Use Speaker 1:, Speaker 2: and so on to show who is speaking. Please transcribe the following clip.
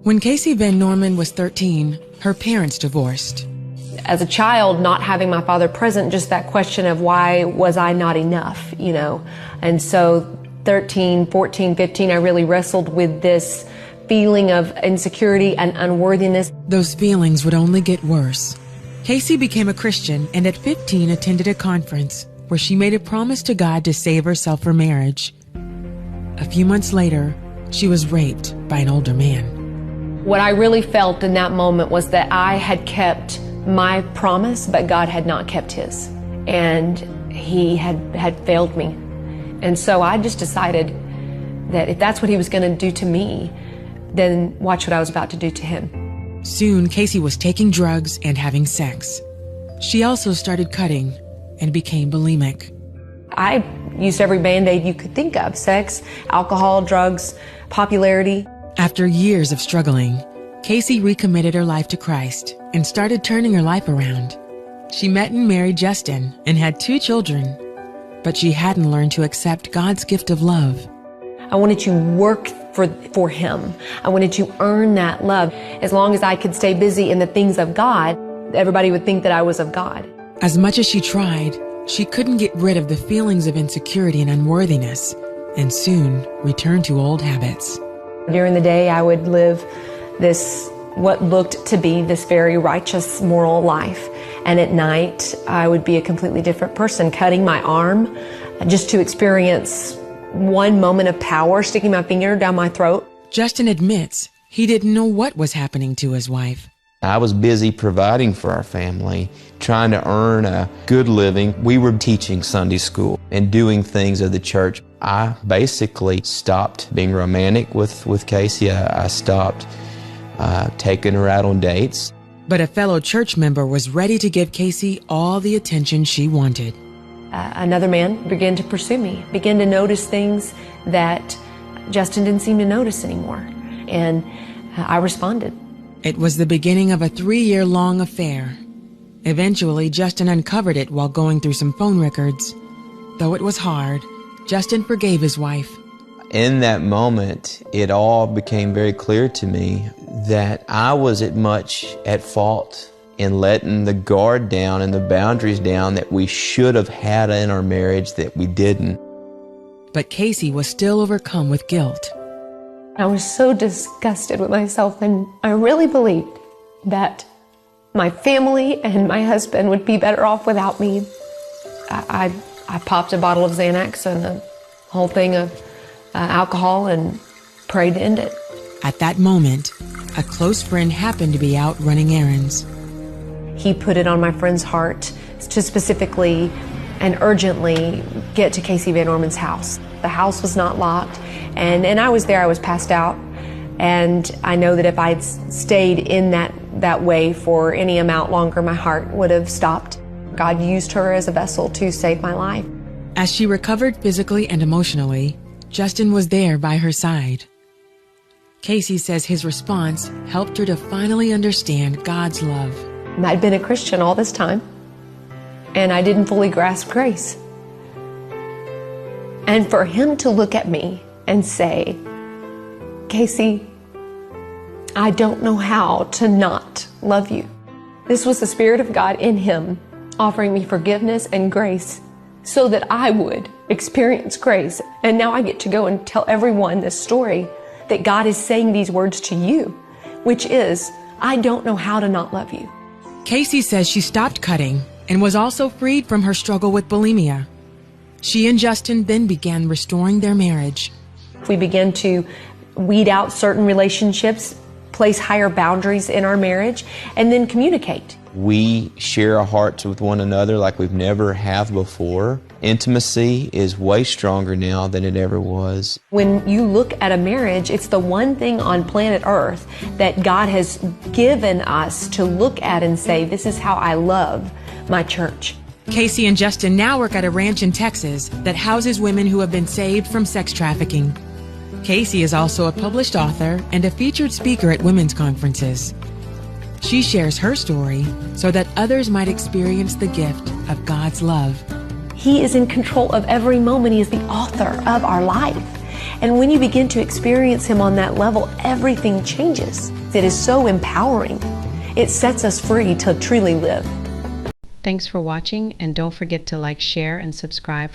Speaker 1: When Casie Van Norman was 13, her parents divorced.
Speaker 2: As a child, not having my father present, just that question of why was I not enough, And so 13, 14, 15, I really wrestled with this feeling of insecurity and unworthiness.
Speaker 1: Those feelings would only get worse. Casie became a Christian and at 15 attended a conference where she made a promise to God to save herself for marriage. A few months later, she was raped by an older man.
Speaker 2: What I really felt in that moment was that I had kept my promise, but God had not kept his. And he had failed me. And so I just decided that if that's what he was going to do to me, then watch what I was about to do to him.
Speaker 1: Soon, Casie was taking drugs and having sex. She also started cutting and became bulimic.
Speaker 2: I used every Band-Aid you could think of: sex, alcohol, drugs, popularity.
Speaker 1: After years of struggling, Casie recommitted her life to Christ and started turning her life around. She met and married Justin and had 2 children, but she hadn't learned to accept God's gift of love.
Speaker 2: I wanted to work for him. I wanted to earn that love. As long as I could stay busy in the things of God, everybody would think that I was of God.
Speaker 1: As much as she tried, she couldn't get rid of the feelings of insecurity and unworthiness, and soon returned to old habits.
Speaker 2: During the day, I would live what looked to be this very righteous, moral life. And at night, I would be a completely different person, cutting my arm just to experience one moment of power, sticking my finger down my throat.
Speaker 1: Justin admits he didn't know what was happening to his wife.
Speaker 3: I was busy providing for our family, trying to earn a good living. We were teaching Sunday school and doing things of the church. I basically stopped being romantic with Casie. I stopped taking her out on dates.
Speaker 1: But a fellow church member was ready to give Casie all the attention she wanted.
Speaker 2: Another man began to pursue me, began to notice things that Justin didn't seem to notice anymore. And I responded.
Speaker 1: It was the beginning of a 3-year-long affair. Eventually, Justin uncovered it while going through some phone records. Though it was hard, Justin forgave his wife.
Speaker 3: In that moment, it all became very clear to me that I was as much at fault in letting the guard down and the boundaries down that we should have had in our marriage that we didn't.
Speaker 1: But Casie was still overcome with guilt.
Speaker 2: I was so disgusted with myself, and I really believed that my family and my husband would be better off without me. I popped a bottle of Xanax and a whole thing of alcohol and prayed to end it.
Speaker 1: At that moment, a close friend happened to be out running errands.
Speaker 2: He put it on my friend's heart to specifically and urgently get to Casie Van Norman's house. The house was not locked, and I was there. I was passed out, and I know that if I'd stayed in that way for any amount longer, my heart would have stopped. God used her as a vessel to save my life.
Speaker 1: As she recovered physically and emotionally, Justin was there by her side. Casie says his response helped her to finally understand God's love.
Speaker 2: I'd been a Christian all this time, and I didn't fully grasp grace. And for him to look at me and say, Casie, I don't know how to not love you. This was the Spirit of God in him offering me forgiveness and grace so that I would experience grace. And now I get to go and tell everyone this story that God is saying these words to you, which is, I don't know how to not love you.
Speaker 1: Casie says she stopped cutting and was also freed from her struggle with bulimia. She and Justin then began restoring their marriage.
Speaker 2: We began to weed out certain relationships, place higher boundaries in our marriage, and then communicate.
Speaker 3: We share our hearts with one another like we've never have before. Intimacy is way stronger now than it ever was.
Speaker 2: When you look at a marriage, it's the one thing on planet Earth that God has given us to look at and say, this is how I love my church.
Speaker 1: Casie and Justin now work at a ranch in Texas that houses women who have been saved from sex trafficking. Casie is also a published author and a featured speaker at women's conferences. She shares her story so that others might experience the gift of God's love.
Speaker 2: He is in control of every moment. He is the author of our life. And when you begin to experience Him on that level, everything changes. It is so empowering. It sets us free to truly live.
Speaker 4: Thanks for watching, and don't forget to like, share, and subscribe.